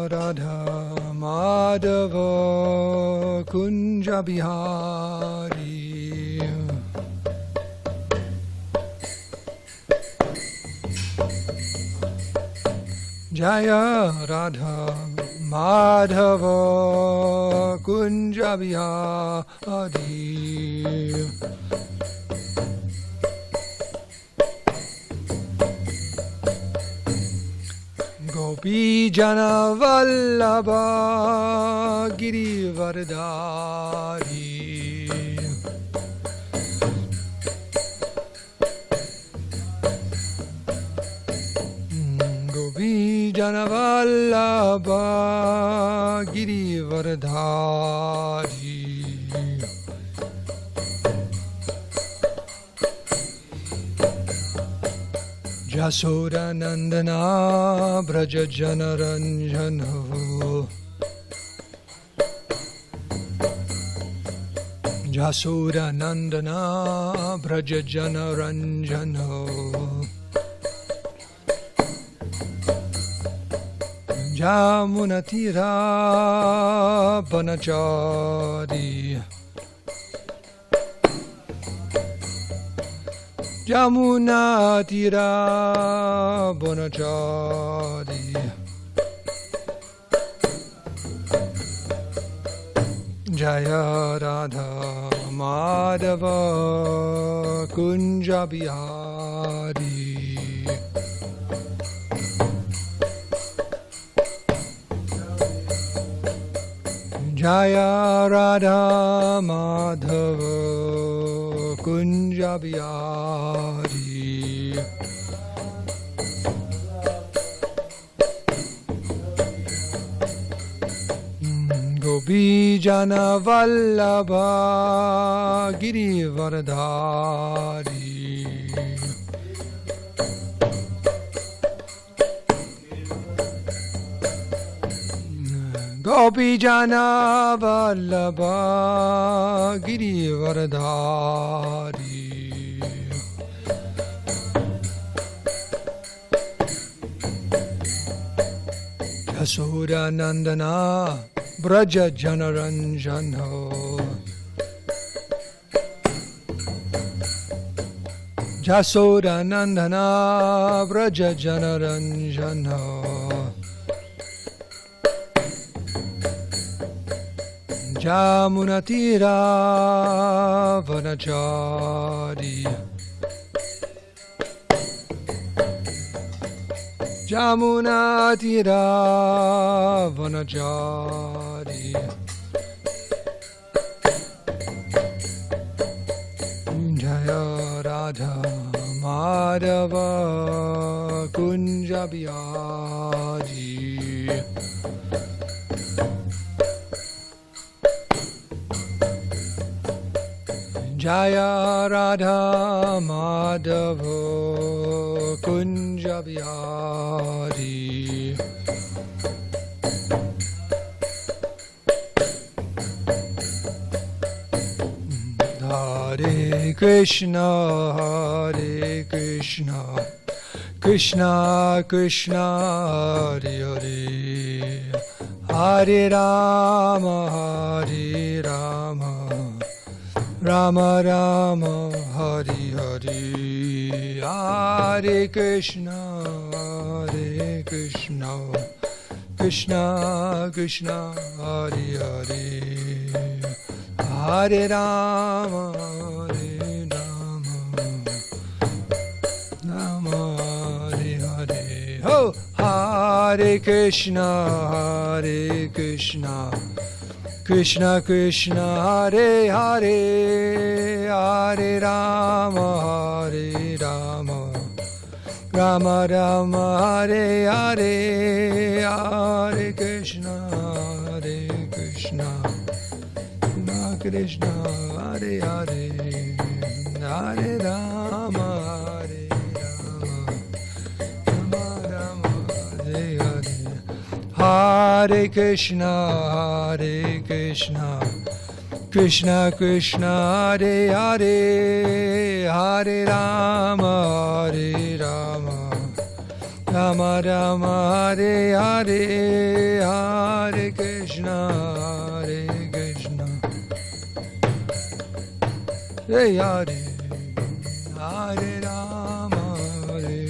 Radha Madhava Kunja Bihari. Jaya Radha Madhava Kunja Bihari. Gopi Jana Vallabha Girivardhari. Gopi Jana Vallabha Girivardhari. Jasoda Nandana Braja Janaranjano. Jasoda Nandana Braja Janaranjano. Jamunatira Banachari. Jamuna Tira Bonachari. Jaya Radha Madhava Kunja Bihari. Jaya Radha Madhava Kunja Bihari. Gopi Jana Vallabha Girivardhari. Gopi Jana Vallabha Girivardhari. Jasoda Nandana Braja Janaranjano. Jasoda Nandana Braja Janaranjano. Jamunatira Vanachari. Jamunatira Vanachari. Jaya Radha Madhava Kunja Bihari. Jaya Radha Madhava Kunja Bihari. Hare Krishna, Hare Krishna, Krishna Krishna, Hare Hare, Hare Rama, Hare Rama, Rama Rama, Hare Hare, Hare Krishna, Hare Krishna, Krishna Krishna, Hare Hare, Hare Rama, Hare Rama, Rama Hare Hare. Oh, Hare Krishna, Hare Krishna, Krishna Krishna, Hare Hare, Hare Rama, Hare Rama, Rama Rama, Hare Hare, Hare Krishna, Hare Krishna, Krishna Hare Hare, Hare Rama, Hare Rama, Rama Rama, Hare Hare, Hare Krishna, Hare Krishna, Krishna Krishna, Hare Hare, Hare Rama, Hare Rama, Rama Rama, Hare Hare, Hare Krishna, Hare Krishna, Hare Hare, Hare Rama, Hare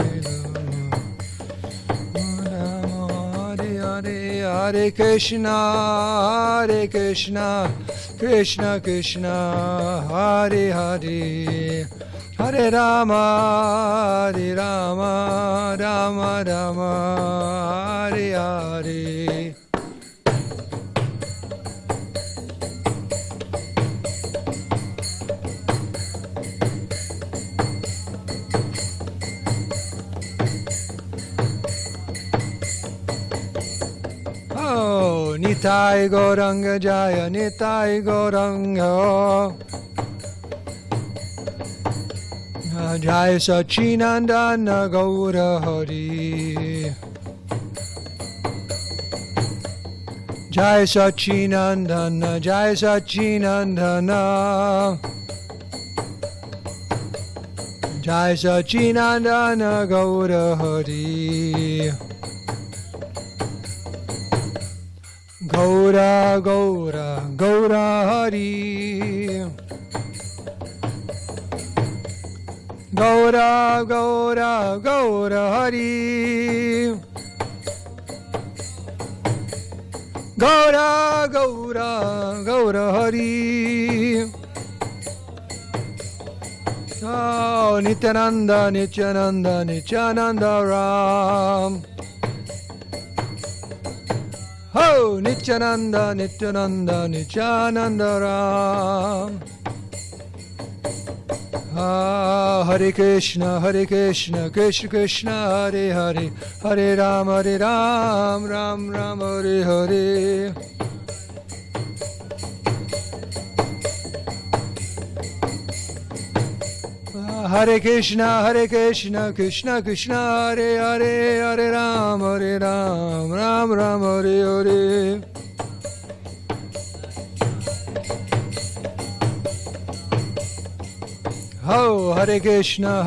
Rama, Hare Hare, Hare Krishna, Hare Krishna, Krishna Krishna, Hare Hare, Hare Rama, Hare Rama, Rama Rama, Hare Hare. Oh, Nitai Gauranga Jaya, Nitai Gauranga. Jai Sachinandana Gaura Hari, Jai Sachinandana, Jai Sachinandana, Jai Sachinandana Gaura Hari, Gaura Gaura Gaura Hari, Gaura Gaura Gaura Hari, Gaura Gaura Gaura Hari. Oh, Nityananda Nityananda Nityananda Ram. Oh, Nityananda Nityananda Nityananda Ram. Hare Krishna, Hare Krishna, Krishna Krishna, Hare Hare, Hare Ram, Ram Ram, Hare Hare. Hare Krishna, Krishna Krishna, Hare Hare, Hare Ram, Ram Ram, Hare Hare. Oh, Hare Krishna,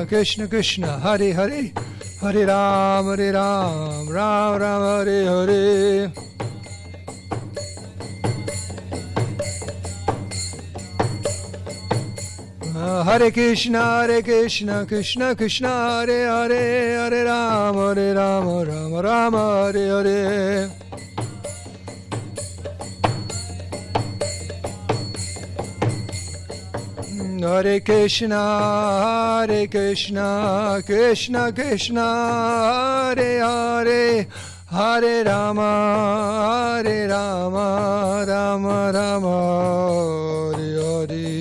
Krishna Krishna, Hare Hare, Hare Ram, Ram Ram, Hare Hare. Hare Krishna, Krishna Krishna, Hare Hare, Hare Ram, Ram Ram, Hare Hare. Hare Krishna, Krishna Krishna, Hare Hare, Hare Rama, Rama Rama, Hare Hare.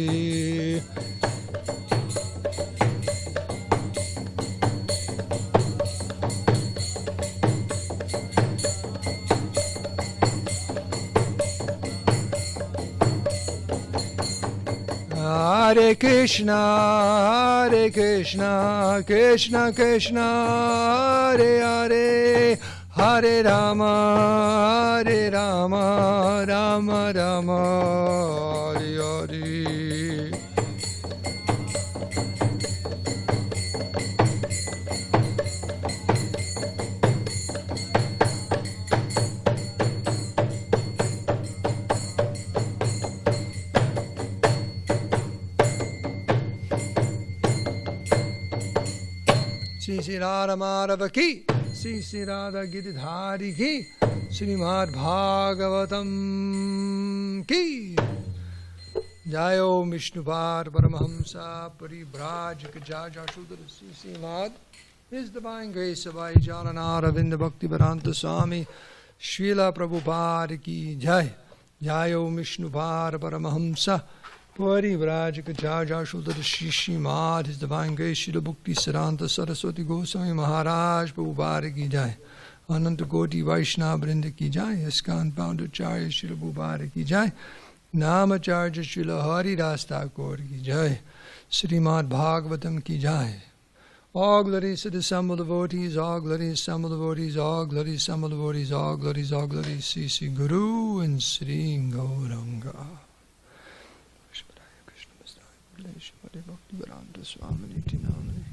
Hare Krishna, Krishna Krishna, Hare Hare, Hare Rama, Rama Rama, Hare Hare. Sri Radha Madhava ki, Sri Radha Giridhari ki, srimadbhagavatam ki. Jayo Vishnupad Paramahamsa Paribrajaka Jaja Shudra Srimad. His Divine Grace of Vaijnana Ravinda Bhakti Vedanta Swami Srila Prabhupada ki Jai. Jayo Vishnupad Paramahamsa Parivrajaka Jaja Shudra Srimad. His Divine Grace Srila Bhakti Siddhanta Saraswati Goswami Maharaj Prabhupada ki Jai. Ananta Koti Vaishnava Vrinda ki Jai. ISKCON Founder Acharya Srila Prabhupada ki Jai. Namacharya Srila Hari Das Thakur ki Jai. Srimad Bhagavatam ki Jai. All glories to the assembled devotees, all glories assembled devotees, all glories assembled devotees, all glories, Sri Guru and Sri Gauranga. Bhakti Vedanta Swami Namani.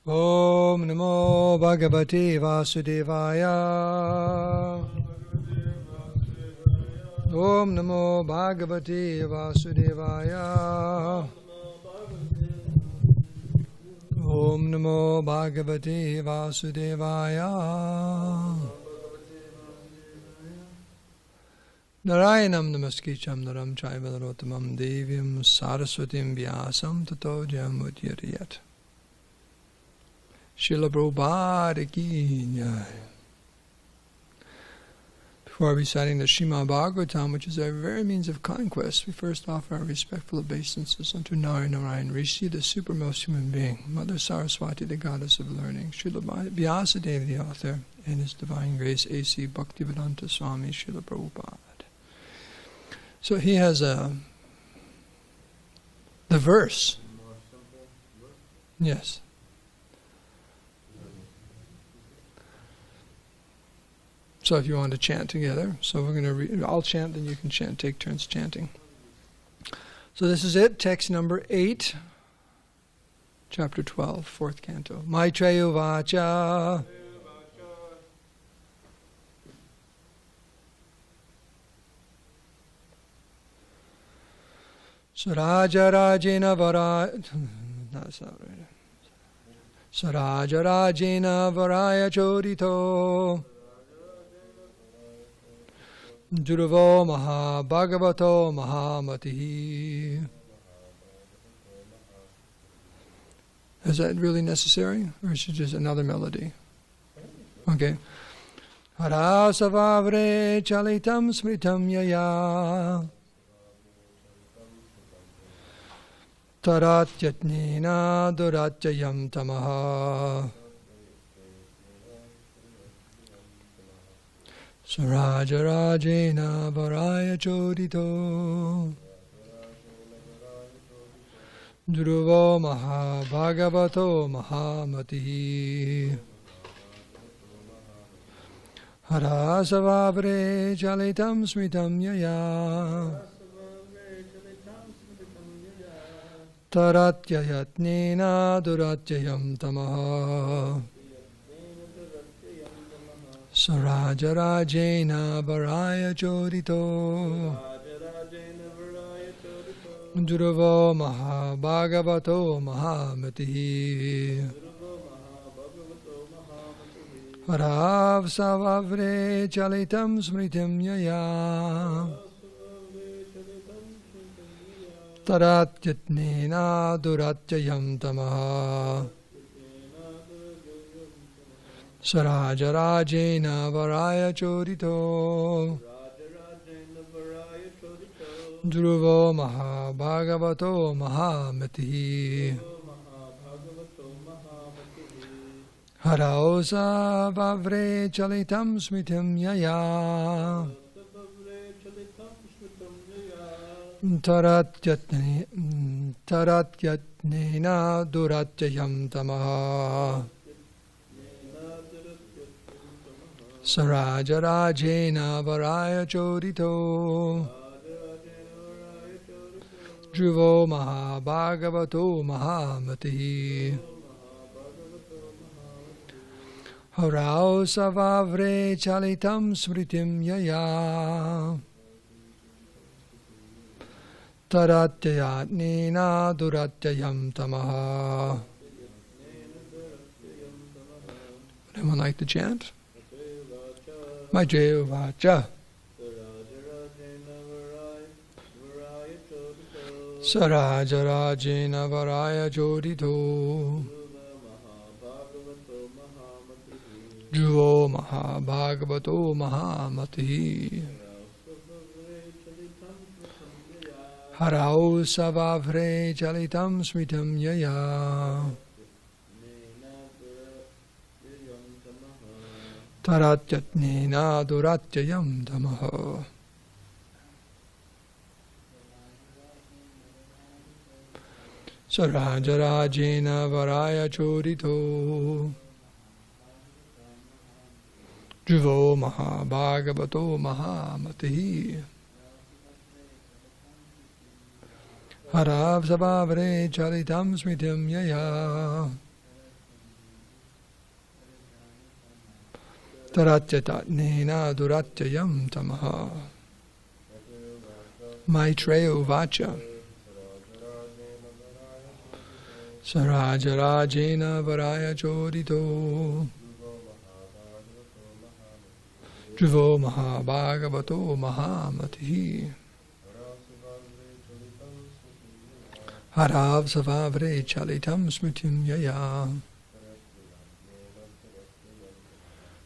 Om Namo Bhagavate Vasudevaya. Om Namo Bhagavate Vasudevaya. Om Namo Bhagavate Vasudevaya. Narayanam Namaskritam Naram Chaiva Narottamam Devim Saraswatim Vyasam Tato Jamudyariyat. Srila Prabhupada ki jai. Before reciting the srimadbhagavatam, which is our very means of conquest, we first offer our respectful obeisances unto Narayan Rishi, the supermost human being, Mother Saraswati, the goddess of learning, Srila Vyasadeva, the author, and His Divine Grace A.C. Bhaktivedanta Swami Srila Prabhupada. So he has the verse. Yes. So if you want to chant together, so we're going to read, I'll chant, then you can chant, take turns chanting. So this is it, text number 8, chapter 12, 4th canto. Maitreya Vacha. Saraja Rajena Varaya. That's not right. Saraja Rajena Varaya Chodito. Dhruvo Maha Bhagavato Mahamati. Is that really necessary? Or is it just another melody? Okay. Harasavavre chalitam smritam yaya. Taratyatnina duratyayam tamaha. Saraja Rajena Varaya Chodito. Dhruvo Maha Bhagavato Mahamati. Harasavavre chalitam smritam yaya. Taratyayatnena duratyayam tamaha. Saraja Rajena Varaya Chodito. Dhruvo Maha Bhagavato Mahamati. Harav Savavre Chalitam Smritim Yaya. Taratyatnena duratyayam tamaha. Saraja Rajena Varaya Chodito. Dhruvo Maha Bhagavato Mahamati. Harausa Vavre Chalitam Smitam Yaya. Taratyatnena duratyayam tamaha. Saraja Rajena Varaya Chodito. Dhruvo Maha Bhagavato Mahamati. Harau Savavre Chalitam Smritim Yaya. Taratyatnena duratyayam tamaha. Would anyone like to chant? Maitreya Vacha. Saraja Rajena Varaya Chodito. Dhruvo Maha Bhagavato Mahamati. Harau Savavre Chalitam Smitam Yaya. Taratyatnena duratyayam tamaha. Saraja Rajena Varaya Chodito. Dhruvo Maha Bhagavato Mahamati. Harav Savavre Chalitam Smitam Yaya. Taratyatatnena duratyayam tamaha. Maitreya uvacha. Sarajarajena varaya chodito. Dhruvo mahabhagavato mahamatihi. Harav savavre chalitam smritim yaya.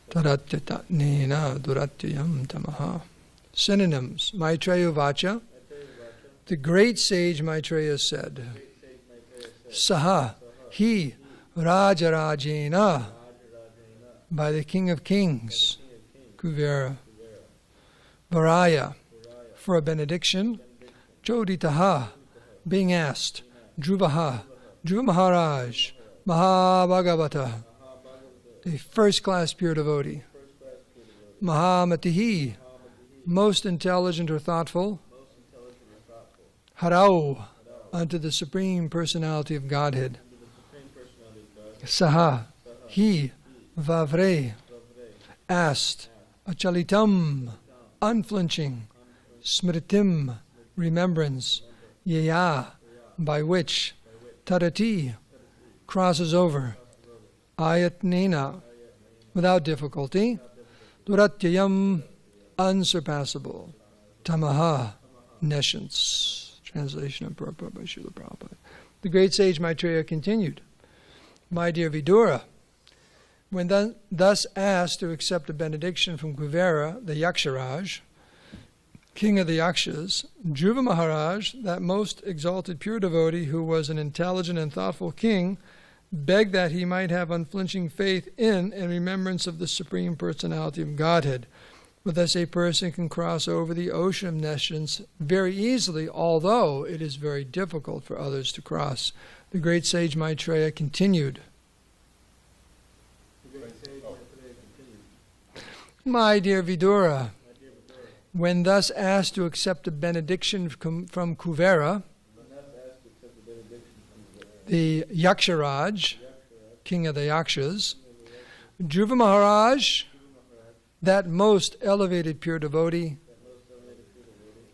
Taratyatatnena duratyayam tamaha. Synonyms. Maitreya uvacha. The great sage Maitreya said. Saha, he, Rajarajena, by the King of Kings, Kuvera. Varaya, for a benediction. Choditaha, being asked. Dhruvaha, Dhruva Maharaj, Mahabhagavata, a first-class pure devotee. Mahamatihi, most intelligent or thoughtful. Harau, unto the Supreme Personality of Godhead. Saha, he, Vavre, asked. Achalitam, unflinching. Smritim, remembrance. Yaya, by which. Tarati, crosses over. Ayatnena, without difficulty. Duratyayam, unsurpassable. Tamaha, nescience. Translation of Prabhupada by Srila Prabhupada. The great sage Maitreya continued, My dear Vidura, when thus asked to accept a benediction from Kuvera, the Yaksharaj, king of the Yakshas, Dhruva Maharaj, that most exalted pure devotee who was an intelligent and thoughtful king, begged that he might have unflinching faith in and remembrance of the Supreme Personality of Godhead. With thus a person can cross over the ocean of nescience very easily, although it is very difficult for others to cross. The great sage Maitreya continued. My dear Vidura, when thus asked to accept a benediction from Kuvera, the Yaksharaj, king of the Yakshas, Dhruva Maharaj, that most elevated pure devotee,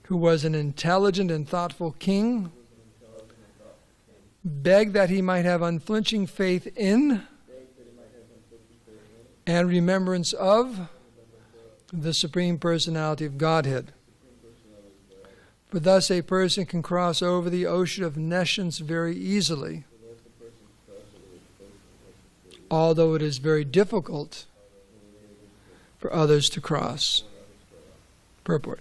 who was an intelligent and thoughtful king, begged that he might have unflinching faith in and remembrance of the Supreme Personality of Godhead. For thus a person can cross over the ocean of nescience very easily, although it is very difficult for others to cross. Purport.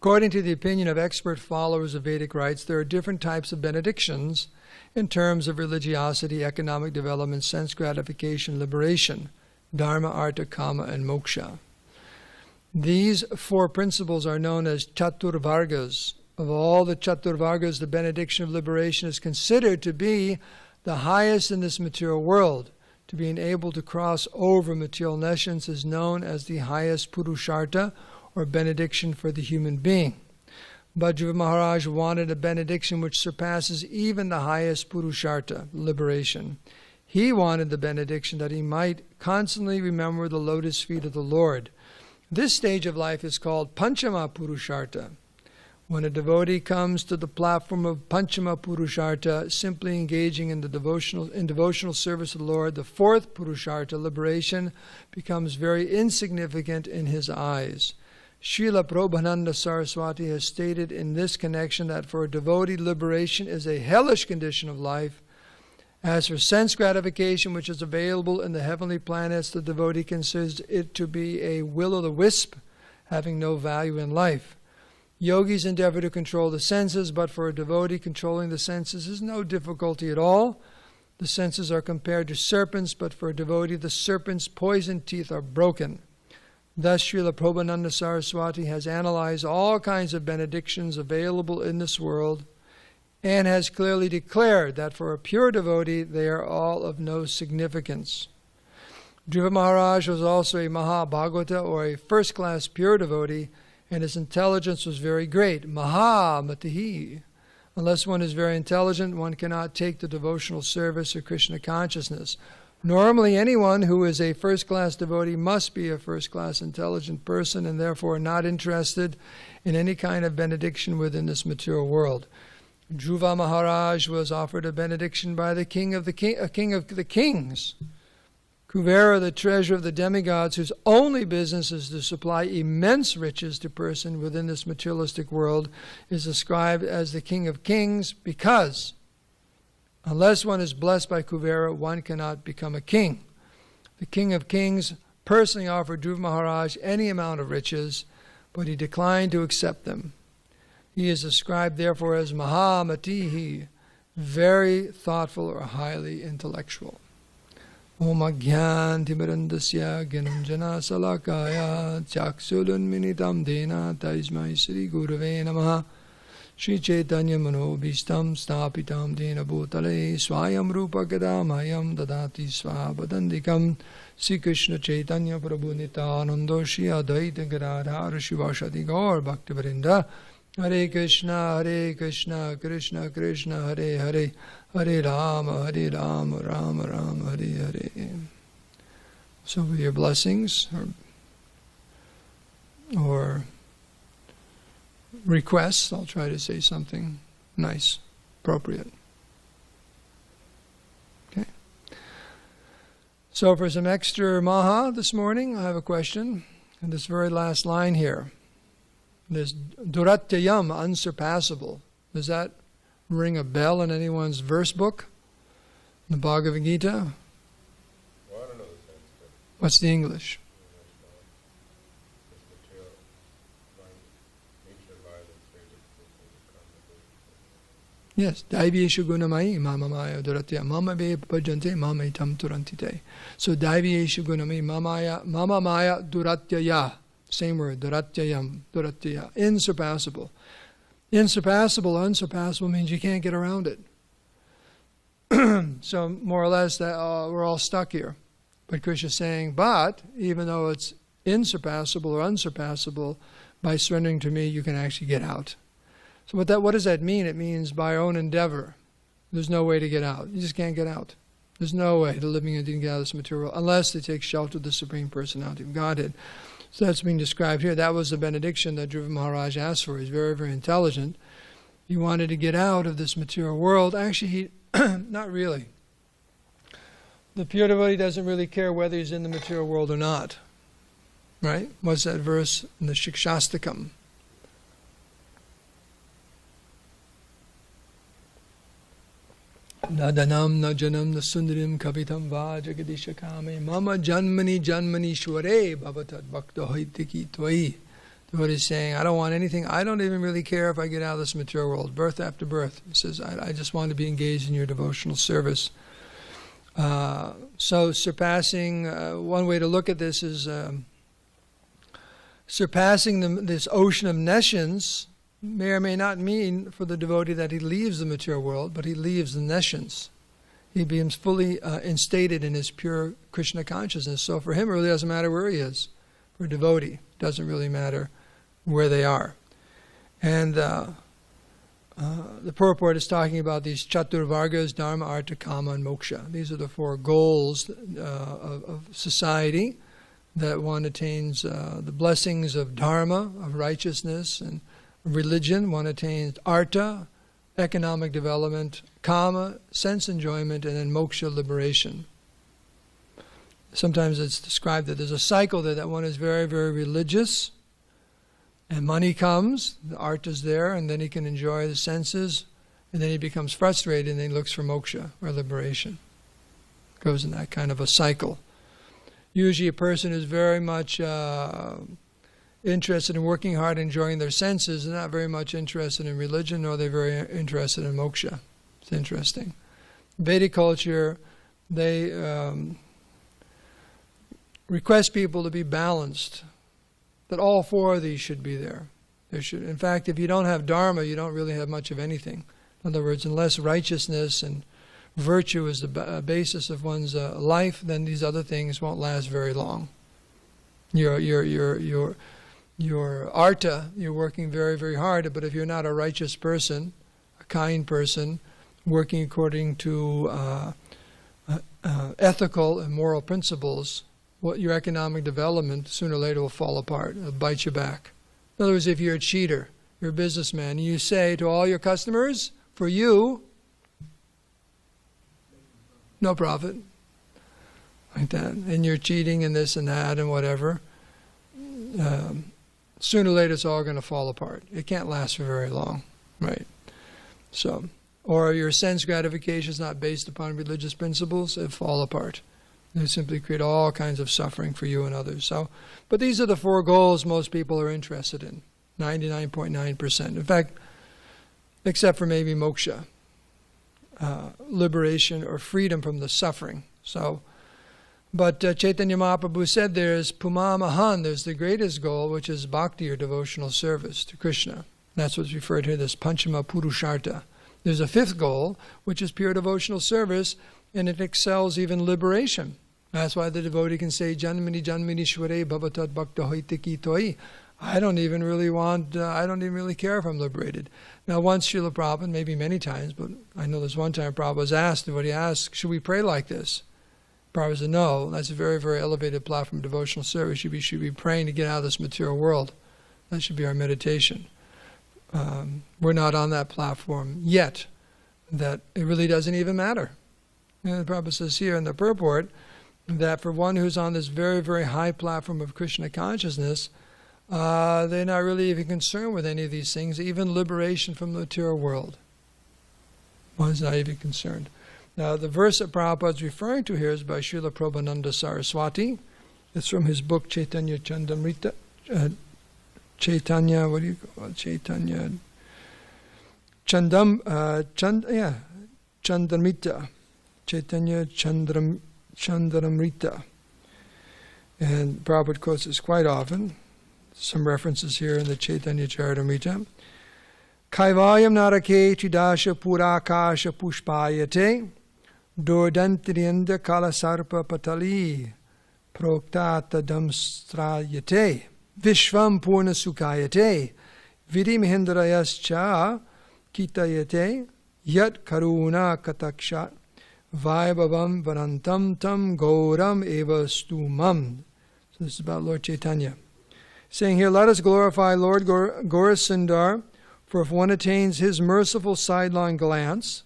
According to the opinion of expert followers of Vedic rites, there are different types of benedictions in terms of religiosity, economic development, sense gratification, liberation, dharma, artha, kama, and moksha. These four principles are known as chaturvargas. Of all the chaturvargas, the benediction of liberation is considered to be the highest in this material world. To being able to cross over material nescience is known as the highest purushartha, or benediction for the human being. But Dhruva Maharaj wanted a benediction which surpasses even the highest purushartha, liberation. He wanted the benediction that he might constantly remember the lotus feet of the Lord. This stage of life is called Panchama Purushartha. When a devotee comes to the platform of Panchama Purushartha, simply engaging in devotional service of the Lord, the fourth Purushartha, liberation, becomes very insignificant in his eyes. Srila Prabhupada Saraswati has stated in this connection that for a devotee, liberation is a hellish condition of life. As for sense gratification, which is available in the heavenly planets, the devotee considers it to be a will-o'-the-wisp, having no value in life. Yogis endeavor to control the senses, but for a devotee, controlling the senses is no difficulty at all. The senses are compared to serpents, but for a devotee, the serpent's poison teeth are broken. Thus, Srila Prabhupada Saraswati has analyzed all kinds of benedictions available in this world and has clearly declared that for a pure devotee, they are all of no significance. Dhruva Maharaj was also a Mahabhagavata, or a first-class pure devotee, and his intelligence was very great. Mahamatihi. Unless one is very intelligent, one cannot take the devotional service of Krishna consciousness. Normally, anyone who is a first-class devotee must be a first-class intelligent person and therefore not interested in any kind of benediction within this material world. Dhruva Maharaj was offered a benediction by the king of the kings. Kuvera, the treasurer of the demigods, whose only business is to supply immense riches to person within this materialistic world, is described as the king of kings because unless one is blessed by Kuvera, one cannot become a king. The king of kings personally offered Dhruva Maharaj any amount of riches, but he declined to accept them. He is described therefore as Mahamatihi, very thoughtful or highly intellectual. Om Agyan Timirandasya Gyananjana Salakaya Chaksulun Minitam Dena Taismai Sri Gurave Namaha Shri Chaitanya Manobhistam Stapitam Dena Bhutale Swayam Rupa Gadamayam Dadati Swabadandikam Sri Krishna Chaitanya Prabhu Nityananda Shri Advaita Gadadhar Shivashati Gaur Bhaktivinoda Hare Krishna, Krishna Krishna, Hare Hare, Hare Rama, Rama Rama, Hare Hare. So with your blessings or requests, I'll try to say something nice, appropriate. Okay. So for some extra maha this morning, I have a question. And this very last line here. This Duratyayam, unsurpassable. Does that ring a bell in anyone's verse book? The Bhagavad Gita? Well, I don't know the Sanskrit. What's the English? Yes. Daiviyeshu gunamai mama maya duratya mama ve bhajante mama itam turantite. So Daiviyeshu gunamai mama maya duratyaya. Same word, duratyayam, duratyaya. Insurpassable. Insurpassable, unsurpassable means you can't get around it. So more or less that we're all stuck here. But Krishna is saying, but even though it's insurpassable or unsurpassable, by surrendering to me you can actually get out. So what does that mean? It means by our own endeavor. There's no way to get out. You just can't get out. There's no way the living entity can get out of this material unless they take shelter of the Supreme Personality of Godhead. So that's being described here. That was the benediction that Dhruva Maharaj asked for. He's very, very intelligent. He wanted to get out of this material world. Actually, he not really. The pure devotee doesn't really care whether he's in the material world or not. Right? What's that verse in the Shikshastakam? Nadanam na janam na sundarim kavitam va jagadisha kame mama janmani shware bhavatat bhakta haitiki tvai. The Buddha is saying, I don't want anything. I don't even really care if I get out of this material world, birth after birth. He says, I just want to be engaged in your devotional service. So surpassing, one way to look at this is surpassing this ocean of nescience may or may not mean for the devotee that he leaves the material world, but he leaves the nescience. He becomes fully instated in his pure Krishna consciousness. So for him, it really doesn't matter where he is. For a devotee, it doesn't really matter where they are. And the purport is talking about these chatur vargas, dharma, artha, kama, and moksha. These are the four goals of society, that one attains the blessings of dharma, of righteousness, and religion. One attains artha, economic development, kama, sense enjoyment, and then moksha, liberation. Sometimes it's described that there's a cycle there, that one is very, very religious, and money comes, the art is there, and then he can enjoy the senses, and then he becomes frustrated, and then he looks for moksha, or liberation. Goes in that kind of a cycle. Usually a person who's very much interested in working hard, enjoying their senses, and not very much interested in religion, nor they're very interested in moksha. It's interesting. Vedic culture, they request people to be balanced, that all four of these should be there. In fact, if you don't have dharma, you don't really have much of anything. In other words, unless righteousness and virtue is the basis of one's life, then these other things won't last very long. Your artha, you're working very, very hard, but if you're not a righteous person, a kind person, working according to ethical and moral principles, what your economic development sooner or later will fall apart. It'll bite you back. In other words, if you're a cheater, you're a businessman, and you say to all your customers, for you, no profit. Like that. And you're cheating and this and that and whatever. Sooner or later it's all going to fall apart. It can't last for very long. Right? So, or your sense gratification is not based upon religious principles, it fall apart. They simply create all kinds of suffering for you and others. So, but these are the four goals most people are interested in. 99.9%. In fact, except for maybe moksha, liberation or freedom from the suffering. So, but Chaitanya Mahaprabhu said there's Pumamahan, there's the greatest goal, which is bhakti or devotional service to Krishna. That's what's referred to as Panchama Purushartha. There's a fifth goal, which is pure devotional service, and it excels even liberation. That's why the devotee can say, Janmini Janmini Shware Bhavatat Bhakta Hoitiki Toi. I don't even really care if I'm liberated. Now, once Srila Prabhupada, maybe many times, but I know there's one time Prabhupada was asked, devotee asked, should we pray like this? Prabhupada said, no, that's a very, very elevated platform of devotional service. You should be praying to get out of this material world. That should be our meditation. We're not on that platform yet. That it really doesn't even matter. And Prabhupada says here in the purport that for one who's on this very, very high platform of Krishna consciousness, they're not really even concerned with any of these things, even liberation from the material world. One's not even concerned. Now, the verse that Prabhupada is referring to here is by Srila Prabhupada Saraswati. It's from his book Chaitanya Chandamrita. Chaitanya, what do you call it? Chaitanya Chandamrita. Chaitanya Chandamrita. And Prabhupada quotes this quite often. Some references here in the Chaitanya Charitamrita. Kaivayam narake chidasha purakasha pushpayate dordantriyanda kalasarpa patali proktata damstrayate vishvam purna sukayate vidimhendrayascha kitayate yat karuna katakshat vaibhavam varantam tam gauram eva stumam. So this is about Lord Chaitanya. Saying here, let us glorify Lord Gaurasundar, for if one attains his merciful sidelong glance,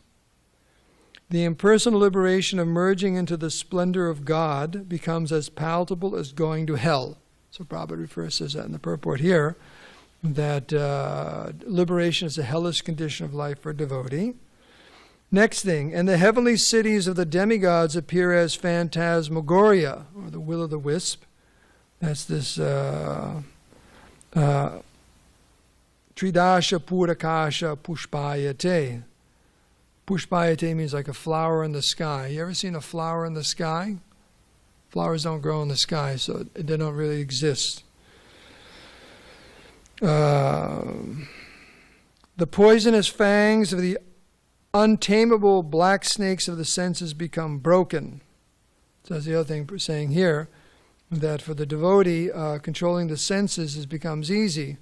the impersonal liberation of merging into the splendor of God becomes as palatable as going to hell. So Prabhupada refers to that in the purport here, that liberation is a hellish condition of life for a devotee. Next thing, and the heavenly cities of the demigods appear as phantasmagoria, or the will-o'-the-wisp. That's this Tridasha Purakasha Pushpayate. Pushpayate means like a flower in the sky. You ever seen a flower in the sky? Flowers don't grow in the sky, so they don't really exist. The poisonous fangs of the untamable black snakes of the senses become broken. So that's the other thing we're saying here, that for the devotee, controlling the senses becomes easy,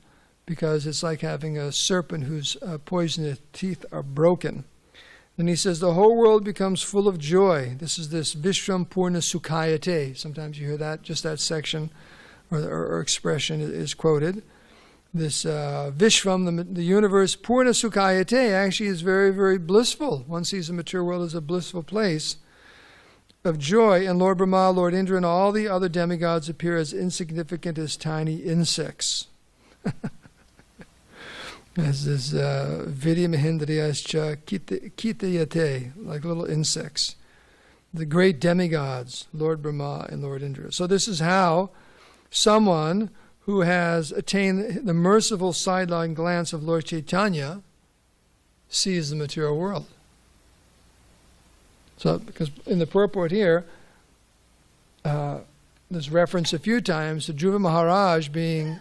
because it's like having a serpent whose poisonous teeth are broken. Then he says the whole world becomes full of joy. This is this Vishram Purna Sukhayate. Sometimes you hear that, just that section or expression is quoted. This Vishram, the universe, Purna Sukhayate, actually is very, very blissful. One sees the material world as a blissful place of joy, and Lord Brahma, Lord Indra, and all the other demigods appear as insignificant as tiny insects. As this Vidya Mahendriyascha Kitayate, like little insects. The great demigods, Lord Brahma and Lord Indra. So this is how someone who has attained the merciful sidelong glance of Lord Chaitanya sees the material world. So, because in the purport here, there's reference a few times to Dhruva Maharaj being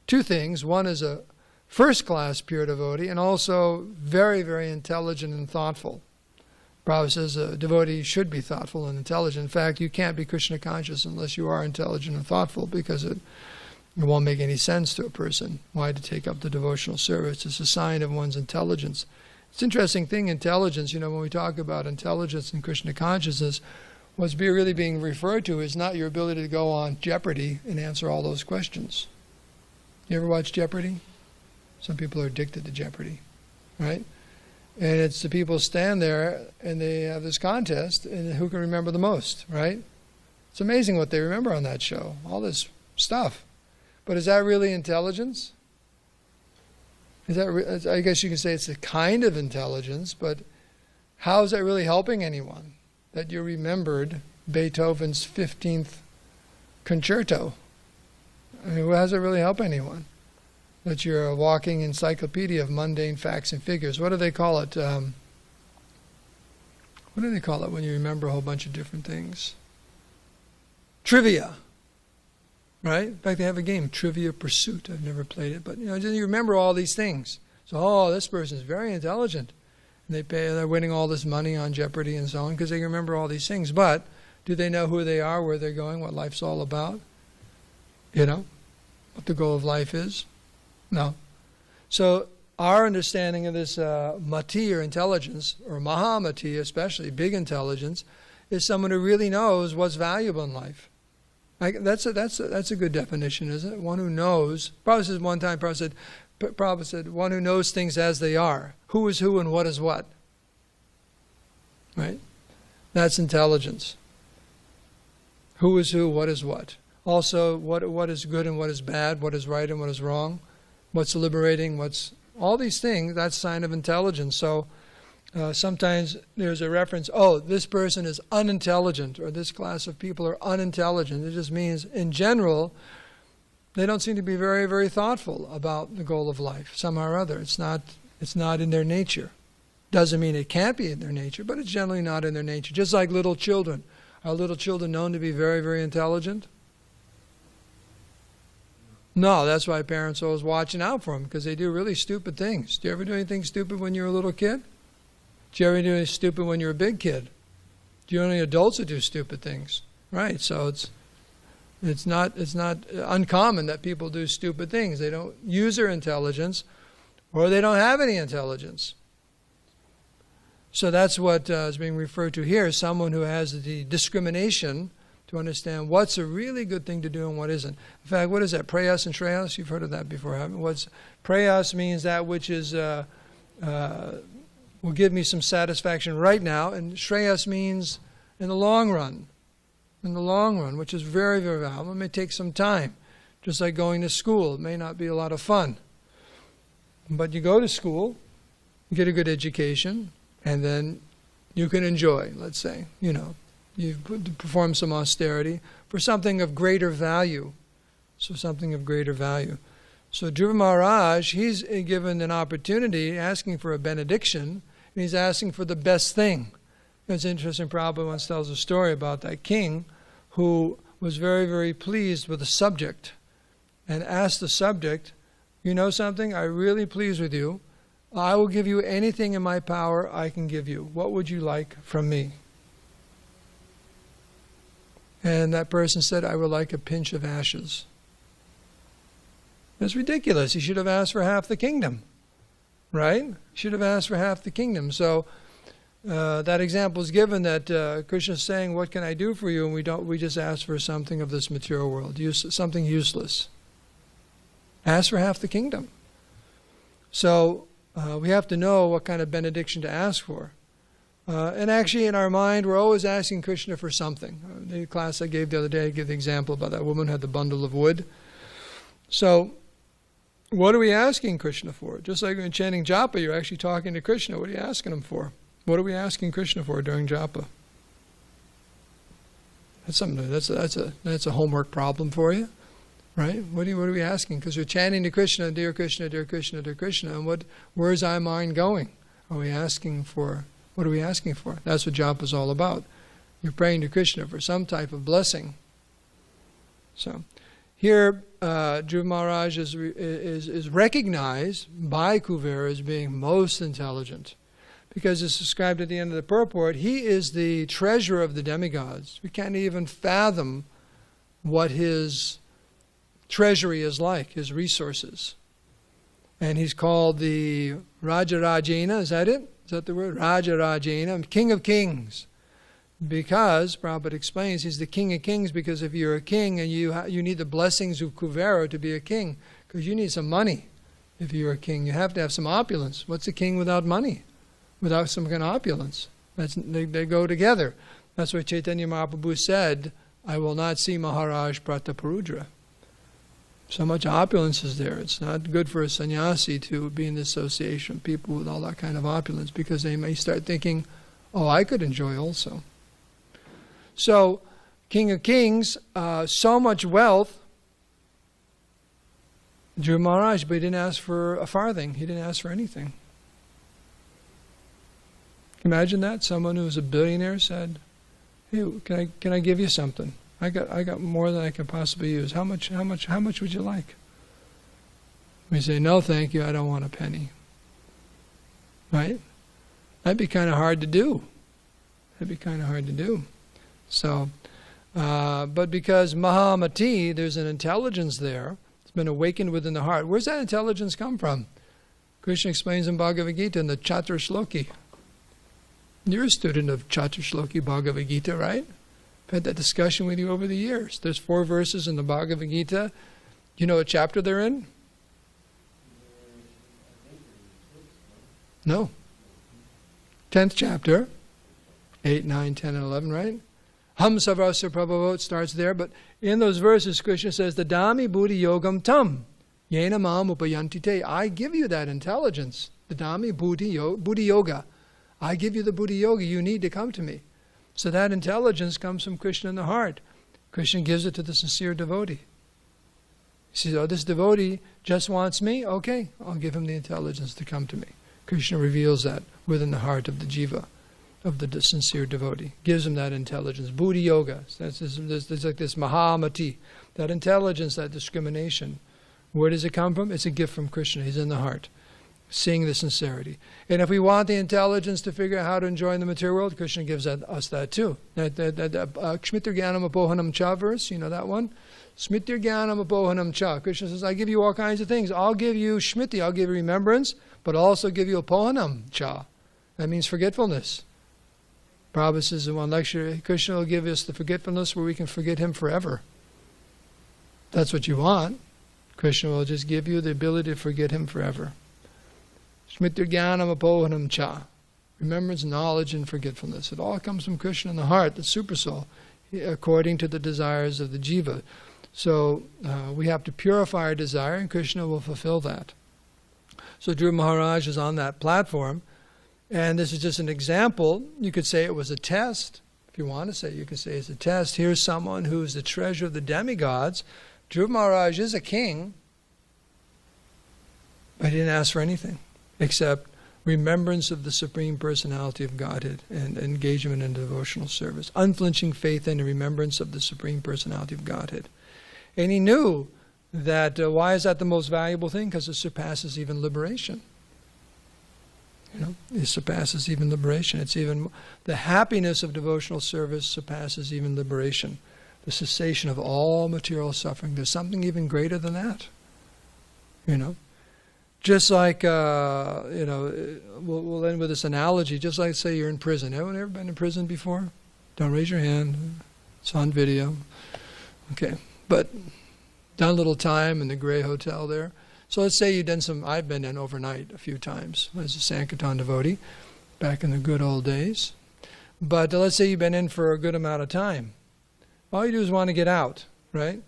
two things. One is a first-class pure devotee, and also very, very intelligent and thoughtful. Prabhupada says a devotee should be thoughtful and intelligent. In fact, you can't be Krishna conscious unless you are intelligent and thoughtful, because it won't make any sense to a person. Why to take up the devotional service? It's a sign of one's intelligence It's an interesting thing, intelligence. When we talk about intelligence and Krishna consciousness, what's really being referred to is not your ability to go on Jeopardy and answer all those questions. You ever watch Jeopardy? Some people are addicted to Jeopardy, right? And it's the people stand there and they have this contest and who can remember the most, right? It's amazing what they remember on that show, all this stuff. But is that really intelligence? I guess you can say it's a kind of intelligence, but how is that really helping anyone? That you remembered Beethoven's 15th concerto. I mean, how does it really help anyone? That you're a walking encyclopedia of mundane facts and figures. What do they call it? What do they call it when you remember a whole bunch of different things? Trivia. Right? In fact, they have a game, Trivia Pursuit. I've never played it, but you remember all these things. So, this person is very intelligent. And they're winning all this money on Jeopardy and so on because they remember all these things. But do they know who they are, where they're going, what life's all about? What the goal of life is? No. So our understanding of this mati or intelligence, or mahamati especially, big intelligence, is someone who really knows what's valuable in life. That's a good definition, isn't it? One who knows. Prabhu said one time, Prabhu said, one who knows things as they are. Who is who and what is what. Right? That's intelligence. Who is who, what is what. Also, what is good and what is bad, what is right and what is wrong, what's liberating, all these things, that's a sign of intelligence. So sometimes there's a reference, this person is unintelligent, or this class of people are unintelligent. It just means, in general, they don't seem to be very, very thoughtful about the goal of life, somehow or other. It's not in their nature. Doesn't mean it can't be in their nature, but it's generally not in their nature. Just like little children. Are little children known to be very, very intelligent? No, that's why parents are always watching out for them, because they do really stupid things. Do you ever do anything stupid when you were a little kid? Do you ever do anything stupid when you're a big kid? Do you know any adults that do stupid things? Right, so it's not uncommon that people do stupid things. They don't use their intelligence, or they don't have any intelligence. So that's what is being referred to here, someone who has the discrimination to understand what's a really good thing to do and what isn't. In fact, what is that? Prayas and Shreyas? You've heard of that before, haven't you? Prayas means that which is will give me some satisfaction right now, and Shreyas means in the long run. In the long run, which is very, very valuable. It may take some time. Just like going to school. It may not be a lot of fun. But you go to school, you get a good education, and then you can enjoy, let's say, you perform some austerity for something of greater value. So something of greater value. So Dhruva Maharaj, he's given an opportunity, asking for a benediction, and he's asking for the best thing. It's interesting, Prabhu once tells a story about that king who was very, very pleased with the subject and asked the subject, you know something, I'm really pleased with you. I will give you anything in my power I can give you. What would you like from me? And that person said, I would like a pinch of ashes. That's ridiculous. He should have asked for half the kingdom. Right? He should have asked for half the kingdom. So that example is given that Krishna is saying, what can I do for you? And we just ask for something of this material world, something useless. Ask for half the kingdom. So we have to know what kind of benediction to ask for. And actually in our mind, we're always asking Krishna for something. The class I gave the other day, I gave the example about that woman who had the bundle of wood. So what are we asking Krishna for? Just like when chanting japa, you're actually talking to Krishna. What are you asking him for? What are we asking Krishna for during japa? That's something. That's a homework problem for you, right? What are we asking? Because we're chanting to Krishna, dear Krishna, dear Krishna, dear Krishna. And where's our mind going? Are we asking for? What are we asking for? That's what japa is all about. You're praying to Krishna for some type of blessing. So here, Dhruva Maharaj is recognized by Kuvera as being most intelligent. Because it's described at the end of the purport, he is the treasurer of the demigods. We can't even fathom what his treasury is like, his resources. And he's called the Rajarajena, is that it? Is that the word? Rajarajena, King of Kings. Because, Prabhupada explains, he's the King of Kings because if you're a king and you need the blessings of Kuvera to be a king, because you need some money if you're a king. You have to have some opulence. What's a king without money? Without some kind of opulence? They go together. That's why Chaitanya Mahaprabhu said, I will not see Maharaj Prataparudra. So much opulence is there. It's not good for a sannyasi to be in the association of people with all that kind of opulence because they may start thinking, oh, I could enjoy also. So, King of Kings, so much wealth, Dhruva Maharaj, but he didn't ask for a farthing. He didn't ask for anything. Imagine that. Someone who was a billionaire said, hey, can I give you something? I got more than I can possibly use. How much would you like? We say, no, thank you, I don't want a penny. Right? That'd be kind of hard to do. So, but because Mahamati, there's an intelligence there, it's been awakened within the heart. Where's that intelligence come from? Krishna explains in Bhagavad Gita in the Chaturshloki. You're a student of Chaturshloki Bhagavad Gita, right? I've had that discussion with you over the years. There's 4 verses in the Bhagavad Gita. You know what chapter they're in? No. 10th chapter. 8, 9, 10, and 11, right? Ham Savrasya Prabhavo, it starts there. But in those verses, Krishna says, Dadami buddhi yogam tam, yena mam upayanti te. I give you that intelligence. Dadami buddhi yoga. I give you the buddhi yoga you need to come to me. So that intelligence comes from Krishna in the heart. Krishna gives it to the sincere devotee. He says, oh, this devotee just wants me? Okay, I'll give him the intelligence to come to me. Krishna reveals that within the heart of the jiva, of the sincere devotee. Gives him that intelligence. Buddhi yoga. There's like this mahamati. That intelligence, that discrimination. Where does it come from? It's a gift from Krishna. He's in the heart. Seeing the sincerity. And if we want the intelligence to figure out how to enjoy in the material world, Krishna gives us that too. Shmitir Gyanam Apohanam Cha verse, you know that one? Shmitir Gyanam Apohanam Cha. Krishna says, I give you all kinds of things. I'll give you Shmiti, I'll give you remembrance, but I'll also give you Apohanam Cha. That means forgetfulness. Prabhupada says in one lecture, Krishna will give us the forgetfulness where we can forget him forever. That's what you want. Krishna will just give you the ability to forget him forever. Shmitir Jnanam Apohanam Cha. Remembrance, knowledge, and forgetfulness. It all comes from Krishna in the heart, the super soul, according to the desires of the jiva. So we have to purify our desire, and Krishna will fulfill that. So Dhruva Maharaj is on that platform, and this is just an example. You could say it was a test. If you want to say, you could say it's a test. Here's someone who's the treasure of the demigods. Dhruva Maharaj is a king, but he didn't ask for anything except remembrance of the Supreme Personality of Godhead and engagement in devotional service. Unflinching faith in the remembrance of the Supreme Personality of Godhead. And he knew that, why is that the most valuable thing? Because it surpasses even liberation. You know, it surpasses even liberation. It's even, the happiness of devotional service surpasses even liberation. The cessation of all material suffering. There's something even greater than that. You know? Just like, we'll end with this analogy. Just like, say, you're in prison. Anyone ever been in prison before? Don't raise your hand. It's on video. Okay. But done a little time in the Gray Hotel there. So let's say you've done some, I've been in overnight a few times as a Sankirtan devotee back in the good old days. But let's say you've been in for a good amount of time. All you do is want to get out, right?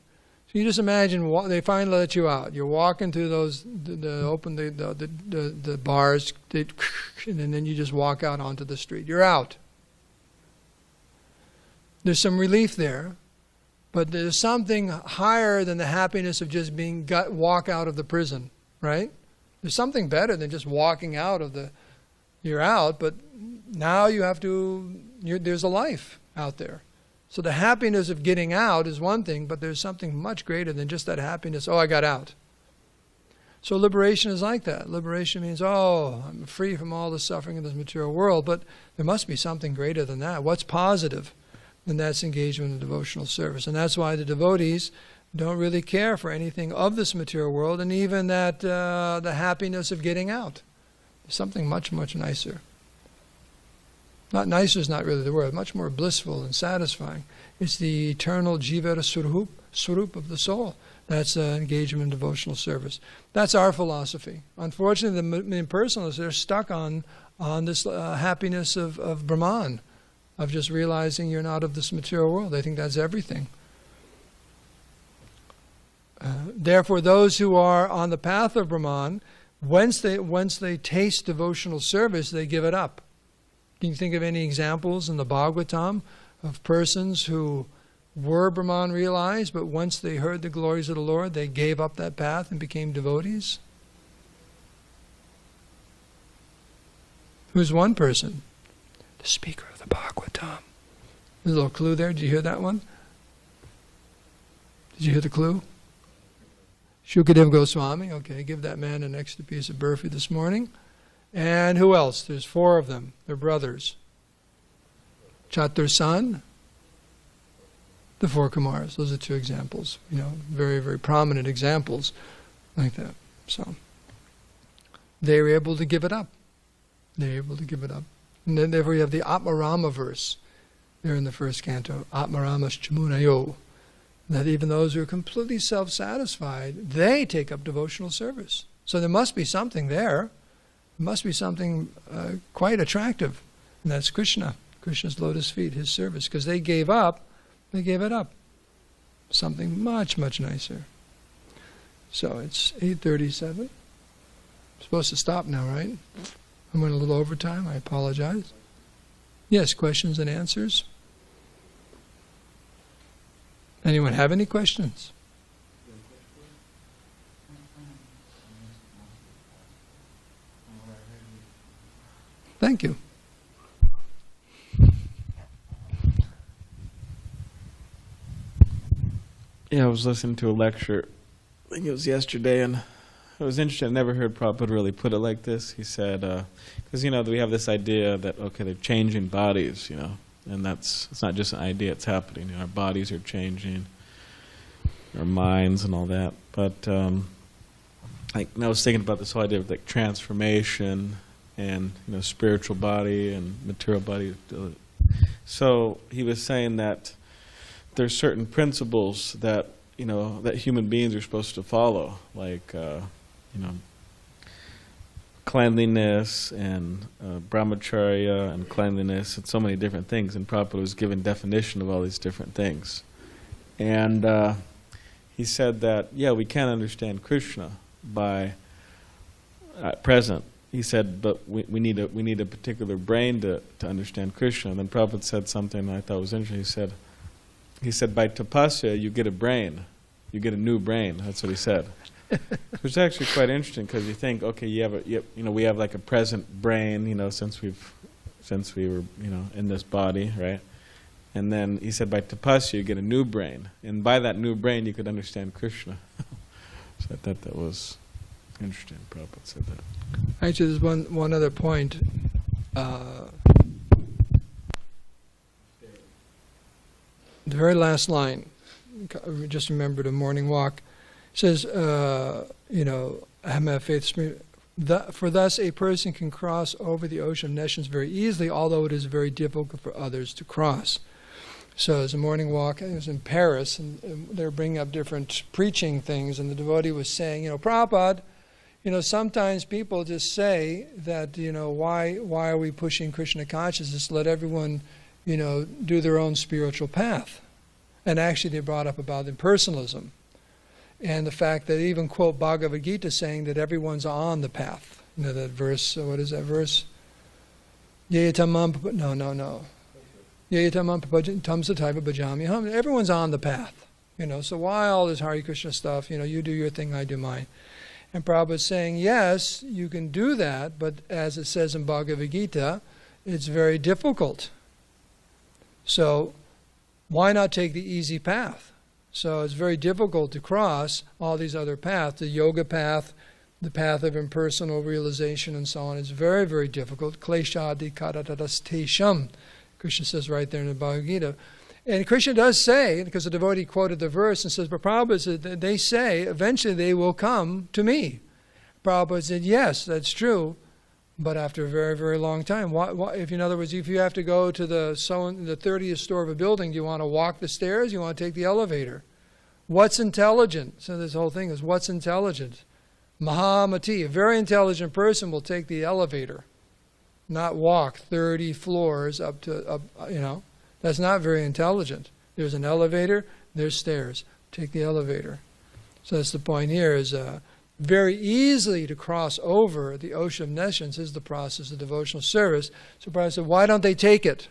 So you just imagine they finally let you out. You're walking through those, the bars, and then you just walk out onto the street. You're out. There's some relief there, but there's something higher than the happiness of just being walk out of the prison, right? There's something better than just walking out of the. You're out, but now you have to. There's a life out there. So the happiness of getting out is one thing, but there's something much greater than just that happiness, oh, I got out. So liberation is like that. Liberation means, oh, I'm free from all the suffering of this material world, but there must be something greater than that. What's positive? And that's engagement in devotional service. And that's why the devotees, don't really care for anything of this material world, and even that the happiness of getting out. Something much, much nicer. Not nicer is not really the word, much more blissful and satisfying. It's the eternal jivara swarup of the soul. That's engagement in devotional service. That's our philosophy. Unfortunately, the impersonalists are stuck on this happiness of Brahman, of just realizing you're not of this material world. They think that's everything. Therefore, those who are on the path of Brahman, once they taste devotional service, they give it up. Can you think of any examples in the Bhagavatam of persons who were Brahman realized, but once they heard the glories of the Lord, they gave up that path and became devotees? Who's one person? The speaker of the Bhagavatam. There's a little clue there. Did you hear that one? Did you hear the clue? Shukadeva Goswami. Okay, give that man an extra piece of burfi this morning. And who else? There's 4 of them. They're brothers. Chatursan, the 4 Kumars. Those are 2 examples. Very, very prominent examples like that. So they were able to give it up. They're able to give it up. And then therefore you have the Atmarama verse there in the first canto. Atmaramas chamunayo. That even those who are completely self-satisfied, they take up devotional service. So there must be something there. There must be something quite attractive. And that's Krishna. Krishna's lotus feet, his service. Because they gave it up. Something much, much nicer. So it's 8:37. I'm supposed to stop now, right? I went a little overtime. I apologize. Yes, questions and answers? Anyone have any questions? Thank you. Yeah, I was listening to a lecture, I think it was yesterday, and it was interesting. I never heard Prabhupada really put it like this. He said, because, we have this idea that, okay, they're changing bodies, and it's not just an idea, it's happening. Our bodies are changing, our minds and all that. But I was thinking about this whole idea of transformation and spiritual body and material body. So he was saying that there's certain principles that that human beings are supposed to follow, like cleanliness and brahmacharya and cleanliness and so many different things. And Prabhupada was giving definition of all these different things. And he said that, we can't understand Krishna by at present. He said, but we need a particular brain to understand Krishna. And then Prabhupada said something I thought was interesting. He said, by tapasya, you get a brain. You get a new brain. That's what he said. Which is actually quite interesting, because you think, okay, we have like a present brain, since we were, in this body, right? And then he said, by tapasya, you get a new brain. And by that new brain, you could understand Krishna. So I thought that was interesting. Prabhupada said that. Actually, there's one other point. The very last line, just remembered a morning walk, says, I have faith. For thus a person can cross over the ocean of nations very easily, although it is very difficult for others to cross. So as a morning walk, I was in Paris, and they were bringing up different preaching things, and the devotee was saying, Prabhupada, sometimes people just say that, why are we pushing Krishna consciousness? Let everyone, do their own spiritual path. And actually they brought up about impersonalism. And the fact that they even quote Bhagavad Gita saying that everyone's on the path. That verse, what is that verse? No. Everyone's on the path. So why all this Hare Krishna stuff? You do your thing, I do mine. And Prabhupada's saying, yes, you can do that, but as it says in Bhagavad Gita, it's very difficult. So why not take the easy path? So it's very difficult to cross all these other paths. The yoga path, the path of impersonal realization and so on is very, very difficult. Kleshadi karatastesham, Krishna says right there in the Bhagavad Gita. And Krishna does say, because the devotee quoted the verse and says, but Prabhupada said, they say eventually they will come to me. Prabhupada said, yes, that's true, but after a very, very long time. If, in other words, if you have to go to the 30th floor of a building, do you want to walk the stairs? You want to take the elevator? What's intelligent? So this whole thing is what's intelligent. Mahamati, a very intelligent person will take the elevator, not walk 30 floors up. That's not very intelligent. There's an elevator, there's stairs. Take the elevator. So that's the point here is very easily to cross over the ocean of nescience is the process of devotional service. So Prabhupada said, why don't they take it?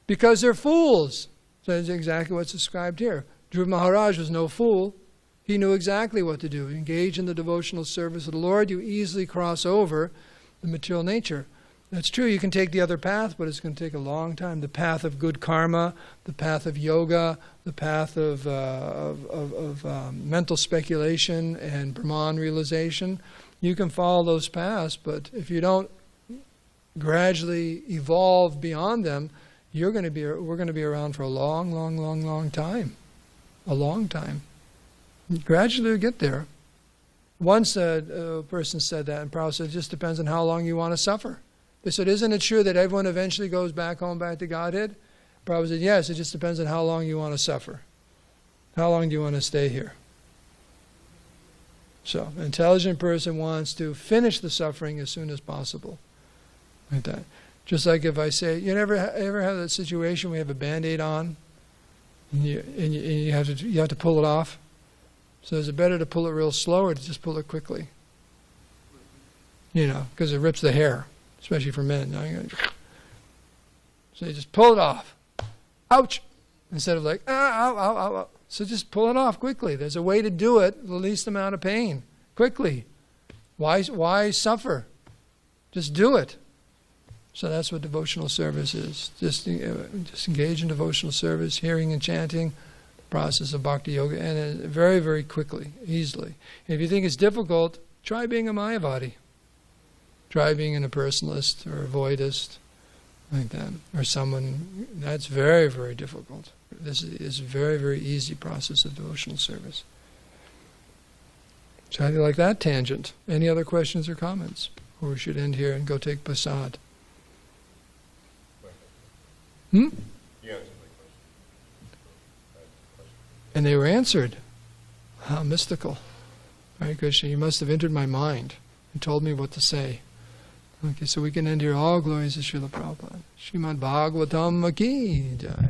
Because they're fools. So that's exactly what's described here. Dhruva Maharaj was no fool. He knew exactly what to do. Engage in the devotional service of the Lord, you easily cross over the material nature. That's true, you can take the other path, but it's going to take a long time. The path of good karma, the path of yoga, the path of mental speculation and Brahman realization. You can follow those paths, but if you don't gradually evolve beyond them, we're going to be around for a long, long, long, long time. A long time. Gradually we'll get there. Once a person said that, and Prabhupada said, it just depends on how long you want to suffer. They said, isn't it true that everyone eventually goes back home, back to Godhead? Prabhupada said, yes, it just depends on how long you want to suffer. How long do you want to stay here? So, an intelligent person wants to finish the suffering as soon as possible. Like that. Just like if I say, you ever have that situation where you have a Band-Aid on, and you have to pull it off? So is it better to pull it real slow or to just pull it quickly? Because it rips the hair. Especially for men. So you just pull it off. Ouch! Instead of like, ow, ow, ow, ow. So just pull it off quickly. There's a way to do it, the least amount of pain. Quickly. Why suffer? Just do it. So that's what devotional service is. Just engage in devotional service, hearing and chanting, the process of bhakti yoga, and very, very quickly, easily. And if you think it's difficult, try being a Mayavadi. Try being an impersonalist or a voidist, like that, or someone that's very, very difficult. This is a very, very easy process of devotional service. So how do you like that tangent? Any other questions or comments? Or we should end here and go take prasad. You answered my question. And they were answered. How mystical. Hare Krishna, you must have entered my mind and told me what to say. Okay, so we can end here. All glories to Srila Prabhupada. Srimad Bhagavatam ki jai.